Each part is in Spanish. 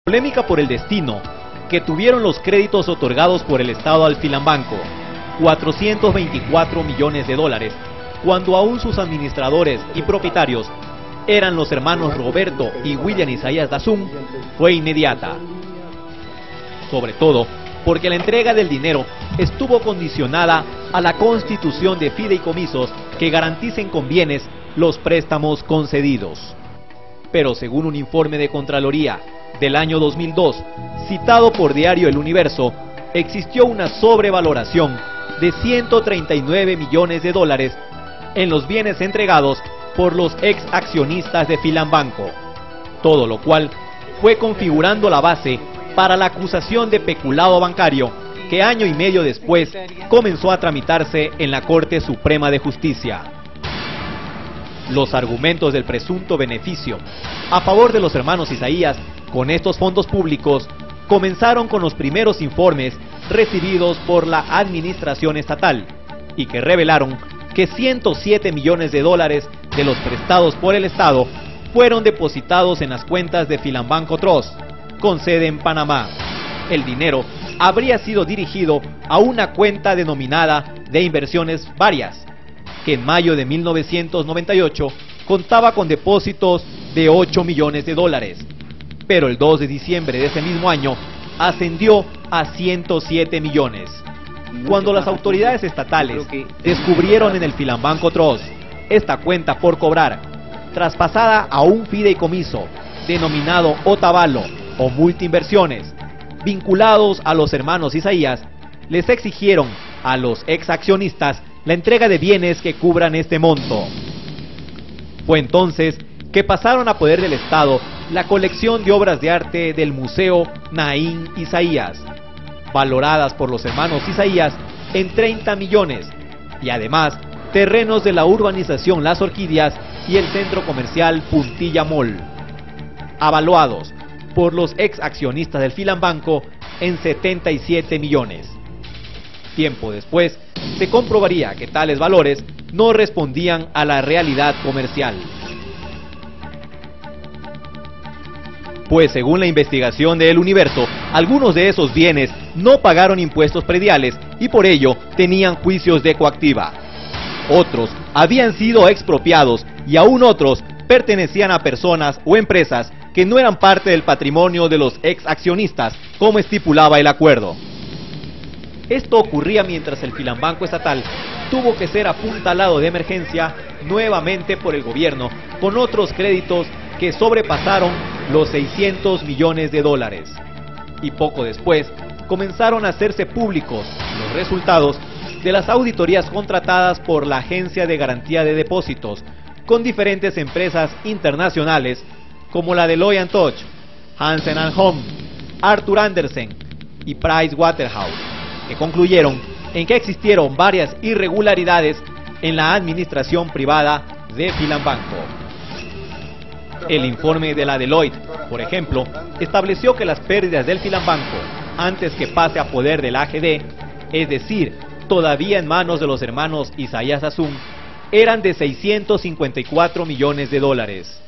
Polémica por el destino que tuvieron los créditos otorgados por el Estado al Filambanco, 424 millones de dólares, cuando aún sus administradores y propietarios eran los hermanos Roberto y William Isaías Dazun, fue inmediata. Sobre todo porque la entrega del dinero estuvo condicionada a la constitución de fideicomisos que garanticen con bienes los préstamos concedidos. Pero según un informe de Contraloría del año 2002, citado por Diario El Universo, existió una sobrevaloración de 139 millones de dólares en los bienes entregados por los ex accionistas de Filambanco, todo lo cual fue configurando la base para la acusación de peculado bancario que año y medio después comenzó a tramitarse en la Corte Suprema de Justicia. Los argumentos del presunto beneficio a favor de los hermanos Isaías con estos fondos públicos comenzaron con los primeros informes recibidos por la administración estatal y que revelaron que 107 millones de dólares de los prestados por el Estado fueron depositados en las cuentas de Filambanco Trust, con sede en Panamá. El dinero habría sido dirigido a una cuenta denominada de inversiones varias, que en mayo de 1998 contaba con depósitos de 8 millones de dólares, pero el 2 de diciembre de ese mismo año ascendió a 107 millones. Cuando las autoridades estatales descubrieron en el Filambanco Trust esta cuenta por cobrar, traspasada a un fideicomiso denominado Otavalo o Multiinversiones, vinculados a los hermanos Isaías, les exigieron a los ex accionistas la entrega de bienes que cubran este monto. Fue entonces que pasaron a poder del Estado la colección de obras de arte del Museo Naín Isaías, valoradas por los hermanos Isaías en 30 millones, y además terrenos de la urbanización Las Orquídeas y el centro comercial Puntilla Mall, avaluados por los ex accionistas del Filambanco en 77 millones. Tiempo después, se comprobaría que tales valores no respondían a la realidad comercial. Pues según la investigación de El Universo, algunos de esos bienes no pagaron impuestos prediales y por ello tenían juicios de coactiva. Otros habían sido expropiados y aún otros pertenecían a personas o empresas que no eran parte del patrimonio de los ex accionistas, como estipulaba el acuerdo. Esto ocurría mientras el Filambanco estatal tuvo que ser apuntalado de emergencia nuevamente por el gobierno con otros créditos que sobrepasaron los 600 millones de dólares. Y poco después comenzaron a hacerse públicos los resultados de las auditorías contratadas por la Agencia de Garantía de Depósitos con diferentes empresas internacionales como la Deloitte & Touche, Hansen & Home, Arthur Andersen y Pricewaterhouse, que concluyeron en que existieron varias irregularidades en la administración privada de Filambanco. El informe de la Deloitte, por ejemplo, estableció que las pérdidas del Filambanco, antes que pase a poder del AGD, es decir, todavía en manos de los hermanos Isaías Dazun, eran de 654 millones de dólares.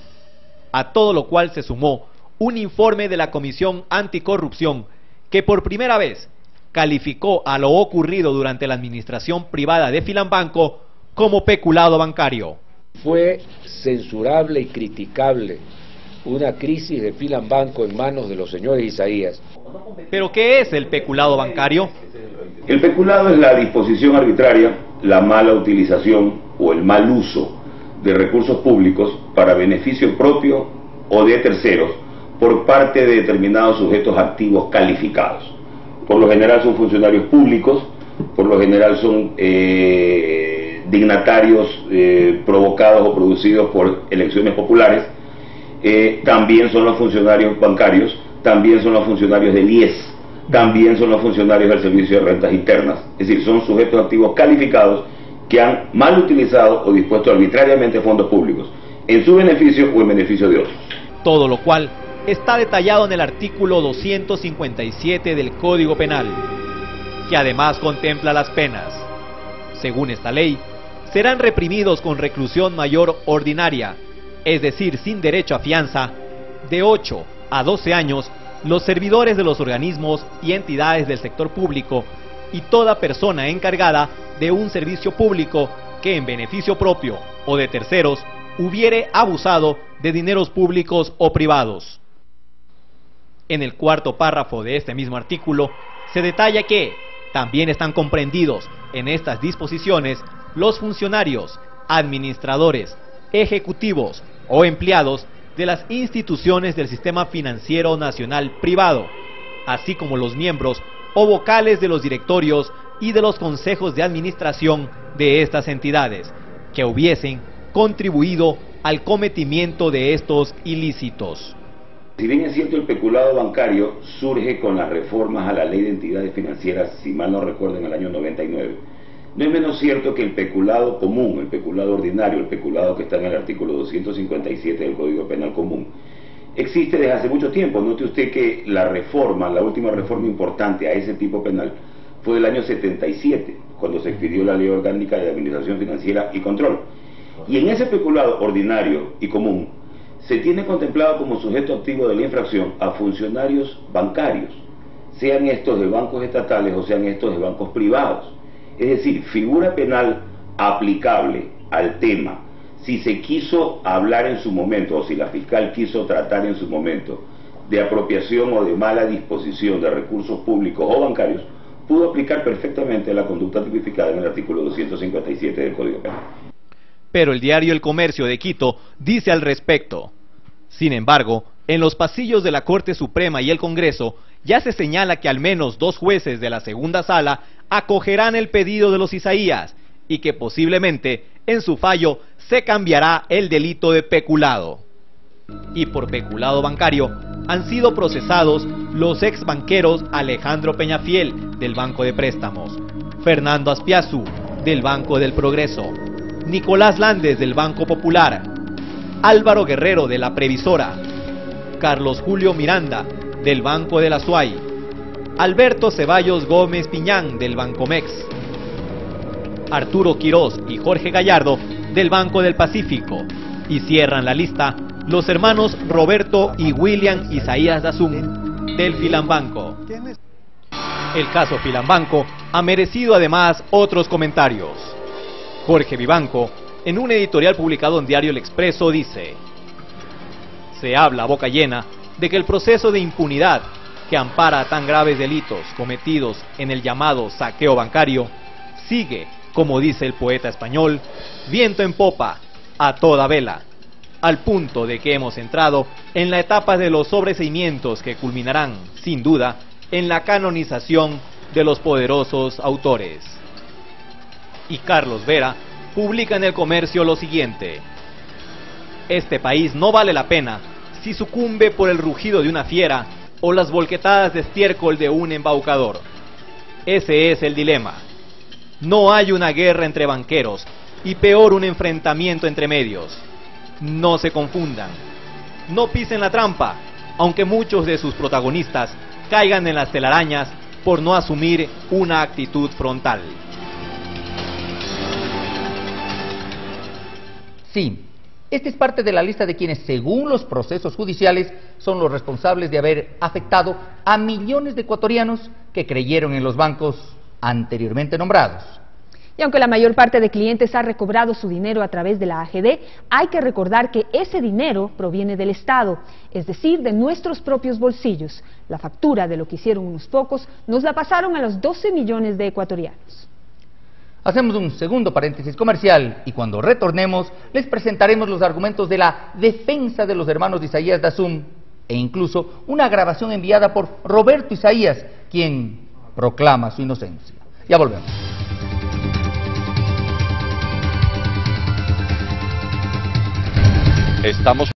A todo lo cual se sumó un informe de la Comisión Anticorrupción que por primera vez calificó a lo ocurrido durante la administración privada de Filambanco como peculado bancario. Fue censurable y criticable una crisis de Filambanco en manos de los señores Isaías. ¿Pero qué es el peculado bancario? El peculado es la disposición arbitraria, la mala utilización o el mal uso de recursos públicos para beneficio propio o de terceros por parte de determinados sujetos activos calificados. Por lo general son funcionarios públicos, por lo general son dignatarios provocados o producidos por elecciones populares, también son los funcionarios bancarios, también son los funcionarios del IES, también son los funcionarios del Servicio de Rentas Internas, es decir, son sujetos activos calificados que han mal utilizado o dispuesto arbitrariamente fondos públicos, en su beneficio o en beneficio de otros. Todo lo cual está detallado en el artículo 257 del Código Penal, que además contempla las penas. Según esta ley, serán reprimidos con reclusión mayor ordinaria, es decir, sin derecho a fianza, de 8 a 12 años los servidores de los organismos y entidades del sector público y toda persona encargada de un servicio público que en beneficio propio o de terceros hubiere abusado de dineros públicos o privados. En el cuarto párrafo de este mismo artículo se detalla que también están comprendidos en estas disposiciones los funcionarios, administradores, ejecutivos o empleados de las instituciones del sistema financiero nacional privado, así como los miembros o vocales de los directorios y de los consejos de administración de estas entidades, que hubiesen contribuido al cometimiento de estos ilícitos. Si bien es cierto, el peculado bancario surge con las reformas a la Ley de Entidades Financieras, si mal no recuerdo, en el año 99, no es menos cierto que el peculado común, el peculado ordinario, el peculado que está en el artículo 257 del Código Penal Común, existe desde hace mucho tiempo. Note usted que la última reforma importante a ese tipo penal fue del año 77, cuando se expidió la Ley Orgánica de Administración Financiera y Control. Y en ese peculado ordinario y común se tiene contemplado como sujeto activo de la infracción a funcionarios bancarios, sean estos de bancos estatales o sean estos de bancos privados. Es decir, figura penal aplicable al tema, si se quiso hablar en su momento, o si la fiscal quiso tratar en su momento, de apropiación o de mala disposición de recursos públicos o bancarios, pudo aplicar perfectamente la conducta tipificada en el artículo 257 del Código Penal. Pero el diario El Comercio de Quito dice al respecto. Sin embargo, en los pasillos de la Corte Suprema y el Congreso ya se señala que al menos 2 jueces de la segunda sala acogerán el pedido de los Isaías y que posiblemente en su fallo se cambiará el delito de peculado. Y por peculado bancario han sido procesados los ex banqueros Alejandro Peñafiel del Banco de Préstamos, Fernando Aspiazu del Banco del Progreso, Nicolás Landes del Banco Popular, Álvaro Guerrero de la Previsora, Carlos Julio Miranda del Banco de la SUAY, Alberto Ceballos Gómez Piñán del Bancomex, Arturo Quirós y Jorge Gallardo del Banco del Pacífico, y cierran la lista los hermanos Roberto y William Isaías Dazum del Filambanco. El caso Filambanco ha merecido además otros comentarios. Jorge Vivanco, en un editorial publicado en Diario El Expreso, dice: se habla a boca llena de que el proceso de impunidad que ampara tan graves delitos cometidos en el llamado saqueo bancario sigue, como dice el poeta español, viento en popa, a toda vela, al punto de que hemos entrado en la etapa de los sobreseimientos que culminarán, sin duda, en la canonización de los poderosos autores. Y Carlos Vera publica en El Comercio lo siguiente: este país no vale la pena si sucumbe por el rugido de una fiera o las volquetadas de estiércol de un embaucador. Ese es el dilema. No hay una guerra entre banqueros, y peor un enfrentamiento entre medios. No se confundan. No pisen la trampa, aunque muchos de sus protagonistas caigan en las telarañas por no asumir una actitud frontal. Sí, esta es parte de la lista de quienes, según los procesos judiciales, son los responsables de haber afectado a millones de ecuatorianos que creyeron en los bancos anteriormente nombrados. Y aunque la mayor parte de clientes ha recobrado su dinero a través de la AGD, hay que recordar que ese dinero proviene del Estado, es decir, de nuestros propios bolsillos. La factura de lo que hicieron unos pocos nos la pasaron a los 12 millones de ecuatorianos. Hacemos un segundo paréntesis comercial y cuando retornemos les presentaremos los argumentos de la defensa de los hermanos de Isaías Dazum e incluso una grabación enviada por Roberto Isaías, quien proclama su inocencia. Ya volvemos. Estamos